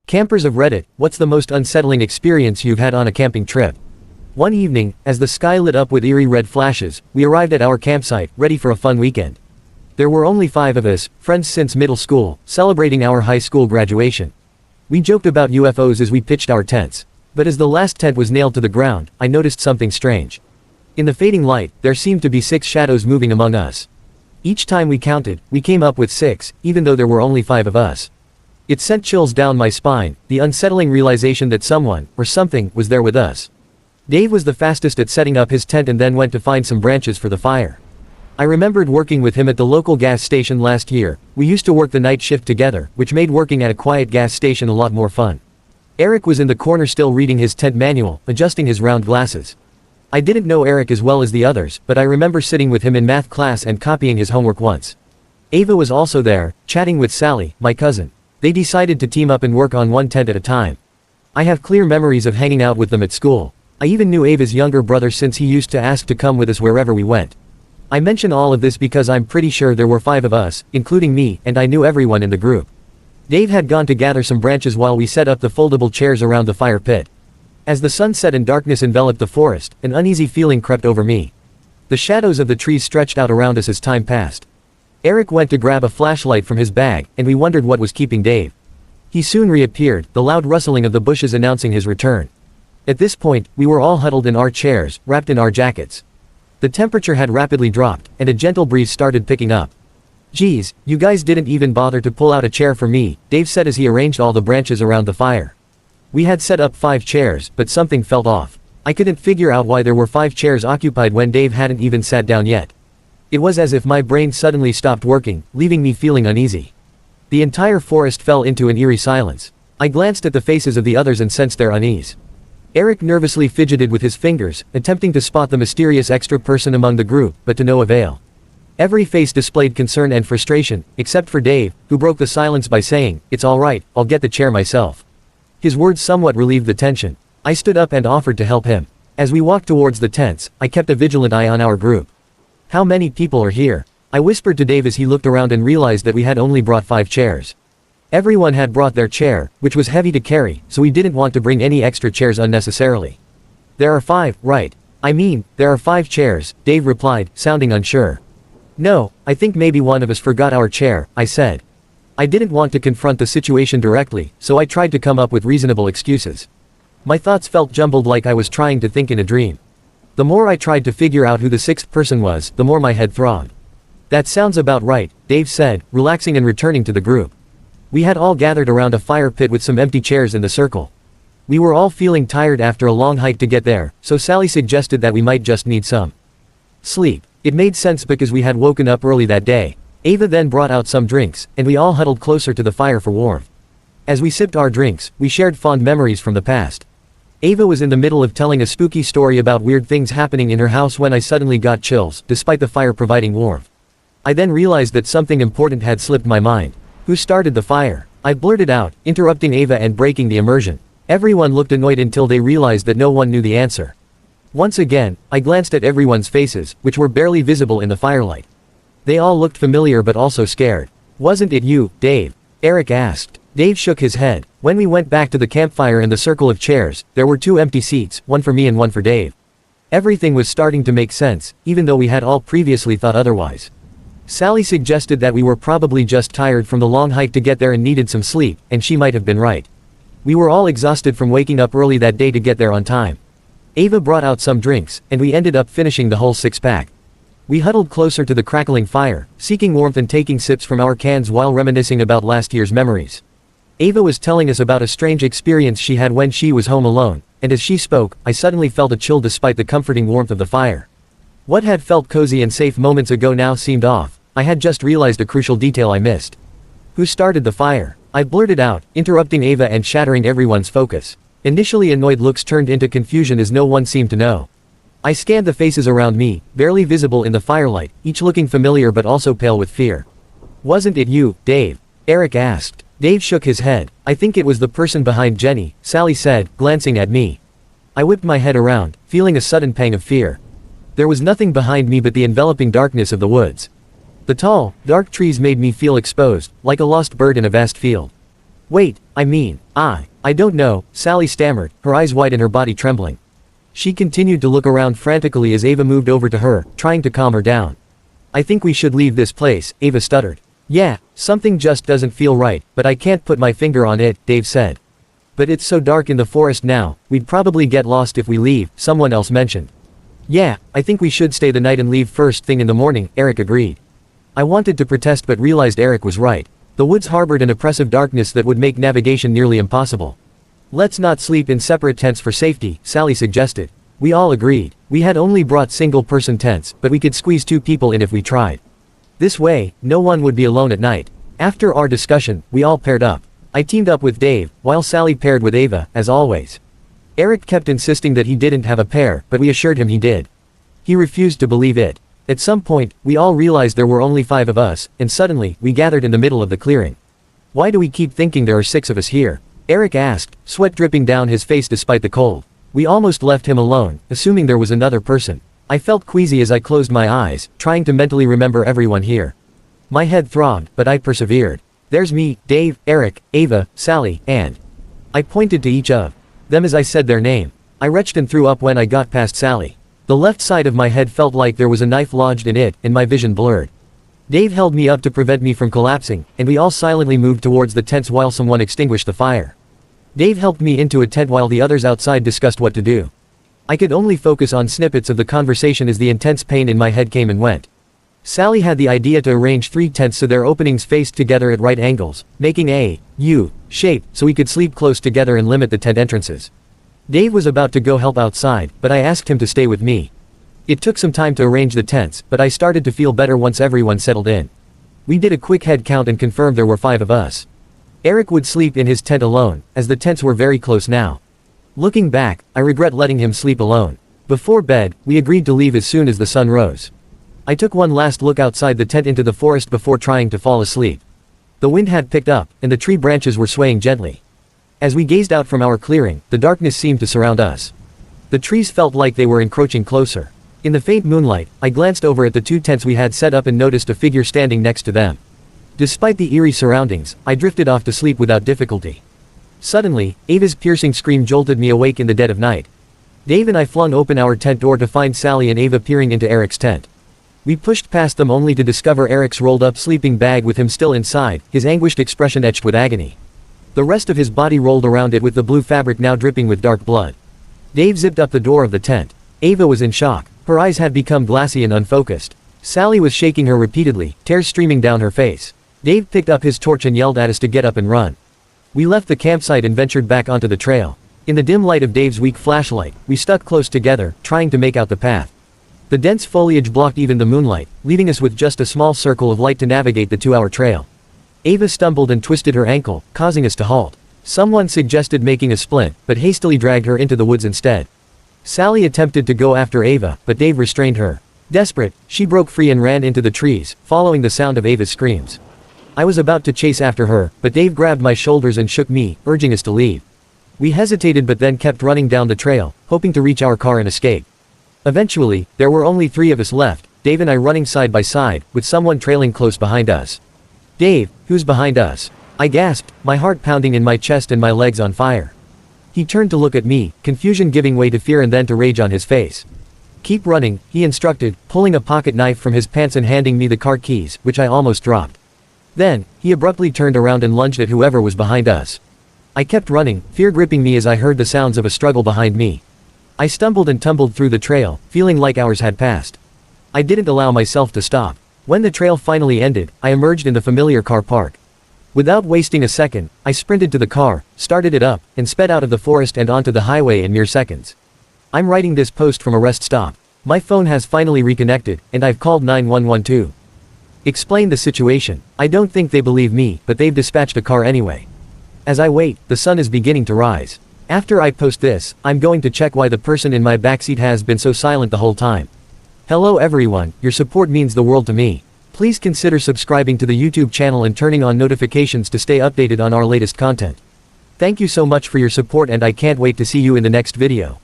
Campers of Reddit, what's the most unsettling experience you've had on a camping trip? One evening, as the sky lit up with eerie red flashes, we arrived at our campsite, ready for a fun weekend. There were only 5 of us, friends since middle school, celebrating our high school graduation. We joked about UFOs as we pitched our tents. But as the last tent was nailed to the ground, I noticed something strange. In the fading light, there seemed to be 6 shadows moving among us. Each time we counted, we came up with 6, even though there were only 5 of us. It sent chills down my spine, the unsettling realization that someone, or something, was there with us. Dave was the fastest at setting up his tent and then went to find some branches for the fire. I remembered working with him at the local gas station last year. We used to work the night shift together, which made working at a quiet gas station a lot more fun. Eric was in the corner still reading his tent manual, adjusting his round glasses. I didn't know Eric as well as the others, but I remember sitting with him in math class and copying his homework once. Ava was also there, chatting with Sally, my cousin. They decided to team up and work on one tent at a time. I have clear memories of hanging out with them at school. I even knew Ava's younger brother since he used to ask to come with us wherever we went. I mention all of this because I'm pretty sure there were 5 of us, including me, and I knew everyone in the group. Dave had gone to gather some branches while we set up the foldable chairs around the fire pit. As the sun set and darkness enveloped the forest, an uneasy feeling crept over me. The shadows of the trees stretched out around us as time passed. Eric went to grab a flashlight from his bag, and we wondered what was keeping Dave. He soon reappeared, the loud rustling of the bushes announcing his return. At this point, we were all huddled in our chairs, wrapped in our jackets. The temperature had rapidly dropped, and a gentle breeze started picking up. "Geez, you guys didn't even bother to pull out a chair for me," Dave said as he arranged all the branches around the fire. We had set up 5 chairs, but something felt off. I couldn't figure out why there were 5 chairs occupied when Dave hadn't even sat down yet. It was as if my brain suddenly stopped working, leaving me feeling uneasy. The entire forest fell into an eerie silence. I glanced at the faces of the others and sensed their unease. Eric nervously fidgeted with his fingers, attempting to spot the mysterious extra person among the group, but to no avail. Every face displayed concern and frustration, except for Dave, who broke the silence by saying, "It's all right, I'll get the chair myself." His words somewhat relieved the tension. I stood up and offered to help him. As we walked towards the tents, I kept a vigilant eye on our group. "How many people are here?" I whispered to Dave as he looked around and realized that we had only brought 5 chairs. Everyone had brought their chair, which was heavy to carry, so we didn't want to bring any extra chairs unnecessarily. "There are 5, right? I mean, there are 5 chairs," Dave replied, sounding unsure. "No, I think maybe one of us forgot our chair," I said. I didn't want to confront the situation directly, so I tried to come up with reasonable excuses. My thoughts felt jumbled like I was trying to think in a dream. The more I tried to figure out who the 6th person was, the more my head throbbed. "That sounds about right," Dave said, relaxing and returning to the group. We had all gathered around a fire pit with some empty chairs in the circle. We were all feeling tired after a long hike to get there, so Sally suggested that we might just need some sleep. It made sense because we had woken up early that day. Ava then brought out some drinks, and we all huddled closer to the fire for warmth. As we sipped our drinks, we shared fond memories from the past. Ava was in the middle of telling a spooky story about weird things happening in her house when I suddenly got chills, despite the fire providing warmth. I then realized that something important had slipped my mind. Who started the fire? I blurted out, interrupting Ava and breaking the immersion. Everyone looked annoyed until they realized that no one knew the answer. Once again, I glanced at everyone's faces, which were barely visible in the firelight. They all looked familiar but also scared. "Wasn't it you, Dave?" Eric asked. Dave shook his head. When we went back to the campfire and the circle of chairs, there were 2 empty seats, one for me and one for Dave. Everything was starting to make sense, even though we had all previously thought otherwise. Sally suggested that we were probably just tired from the long hike to get there and needed some sleep, and she might have been right. We were all exhausted from waking up early that day to get there on time. Ava brought out some drinks, and we ended up finishing the whole 6-pack. We huddled closer to the crackling fire, seeking warmth and taking sips from our cans while reminiscing about last year's memories. Ava was telling us about a strange experience she had when she was home alone, and as she spoke, I suddenly felt a chill despite the comforting warmth of the fire. What had felt cozy and safe moments ago now seemed off. I had just realized a crucial detail I missed. Who started the fire? I blurted out, interrupting Ava and shattering everyone's focus. Initially annoyed looks turned into confusion as no one seemed to know. I scanned the faces around me, barely visible in the firelight, each looking familiar but also pale with fear. "Wasn't it you, Dave?" Eric asked. Dave shook his head. "I think it was the person behind Jenny," Sally said, glancing at me. I whipped my head around, feeling a sudden pang of fear. There was nothing behind me but the enveloping darkness of the woods. The tall, dark trees made me feel exposed, like a lost bird in a vast field. Wait, I don't know, Sally stammered, her eyes wide and her body trembling. She continued to look around frantically as Ava moved over to her, trying to calm her down. I think we should leave this place, Ava stuttered. Yeah, something just doesn't feel right, but I can't put my finger on it, Dave said. But it's so dark in the forest now, we'd probably get lost if we leave, someone else mentioned. Yeah, I think we should stay the night and leave first thing in the morning, Eric agreed. I wanted to protest but realized Eric was right. The woods harbored an oppressive darkness that would make navigation nearly impossible. Let's not sleep in separate tents for safety, Sally suggested. We all agreed. We had only brought single-person tents, but we could squeeze 2 people in if we tried. This way, no one would be alone at night. After our discussion, we all paired up. I teamed up with Dave, while Sally paired with Ava, as always. Eric kept insisting that he didn't have a pair, but we assured him he did. He refused to believe it. At some point, we all realized there were only 5 of us, and suddenly, we gathered in the middle of the clearing. Why do we keep thinking there are 6 of us here? Eric asked, sweat dripping down his face despite the cold. We almost left him alone, assuming there was another person. I felt queasy as I closed my eyes, trying to mentally remember everyone here. My head throbbed, but I persevered. There's me, Dave, Eric, Ava, Sally, and... I pointed to each of them as I said their name. I retched and threw up when I got past Sally. The left side of my head felt like there was a knife lodged in it, and my vision blurred. Dave held me up to prevent me from collapsing, and we all silently moved towards the tents while someone extinguished the fire. Dave helped me into a tent while the others outside discussed what to do. I could only focus on snippets of the conversation as the intense pain in my head came and went. Sally had the idea to arrange 3 tents so their openings faced together at right angles, making a U shape so we could sleep close together and limit the tent entrances. Dave was about to go help outside, but I asked him to stay with me. It took some time to arrange the tents, but I started to feel better once everyone settled in. We did a quick head count and confirmed there were 5 of us. Eric would sleep in his tent alone, as the tents were very close now. Looking back, I regret letting him sleep alone. Before bed, we agreed to leave as soon as the sun rose. I took one last look outside the tent into the forest before trying to fall asleep. The wind had picked up, and the tree branches were swaying gently. As we gazed out from our clearing, the darkness seemed to surround us. The trees felt like they were encroaching closer. In the faint moonlight, I glanced over at the 2 tents we had set up and noticed a figure standing next to them. Despite the eerie surroundings, I drifted off to sleep without difficulty. Suddenly, Ava's piercing scream jolted me awake in the dead of night. Dave and I flung open our tent door to find Sally and Ava peering into Eric's tent. We pushed past them only to discover Eric's rolled-up sleeping bag with him still inside, his anguished expression etched with agony. The rest of his body rolled around it with the blue fabric now dripping with dark blood. Dave zipped up the door of the tent. Ava was in shock. Her eyes had become glassy and unfocused. Sally was shaking her repeatedly, tears streaming down her face. Dave picked up his torch and yelled at us to get up and run. We left the campsite and ventured back onto the trail. In the dim light of Dave's weak flashlight, we stuck close together, trying to make out the path. The dense foliage blocked even the moonlight, leaving us with just a small circle of light to navigate the 2-hour trail. Ava stumbled and twisted her ankle, causing us to halt. Someone suggested making a splint, but hastily dragged her into the woods instead. Sally attempted to go after Ava, but Dave restrained her. Desperate, she broke free and ran into the trees, following the sound of Ava's screams. I was about to chase after her, but Dave grabbed my shoulders and shook me, urging us to leave. We hesitated but then kept running down the trail, hoping to reach our car and escape. Eventually, there were only 3 of us left, Dave and I running side by side, with someone trailing close behind us. Dave, who's behind us? I gasped, my heart pounding in my chest and my legs on fire. He turned to look at me, confusion giving way to fear and then to rage on his face. Keep running, he instructed, pulling a pocket knife from his pants and handing me the car keys, which I almost dropped. Then, he abruptly turned around and lunged at whoever was behind us. I kept running, fear gripping me as I heard the sounds of a struggle behind me. I stumbled and tumbled through the trail, feeling like hours had passed. I didn't allow myself to stop. When the trail finally ended, I emerged in the familiar car park. Without wasting a second, I sprinted to the car, started it up, and sped out of the forest and onto the highway in mere seconds. I'm writing this post from a rest stop. My phone has finally reconnected, and I've called 911 too. Explain the situation. I don't think they believe me, but they've dispatched a car anyway. As I wait, the sun is beginning to rise. After I post this, I'm going to check why the person in my backseat has been so silent the whole time. Hello everyone, your support means the world to me. Please consider subscribing to the YouTube channel and turning on notifications to stay updated on our latest content. Thank you so much for your support and I can't wait to see you in the next video.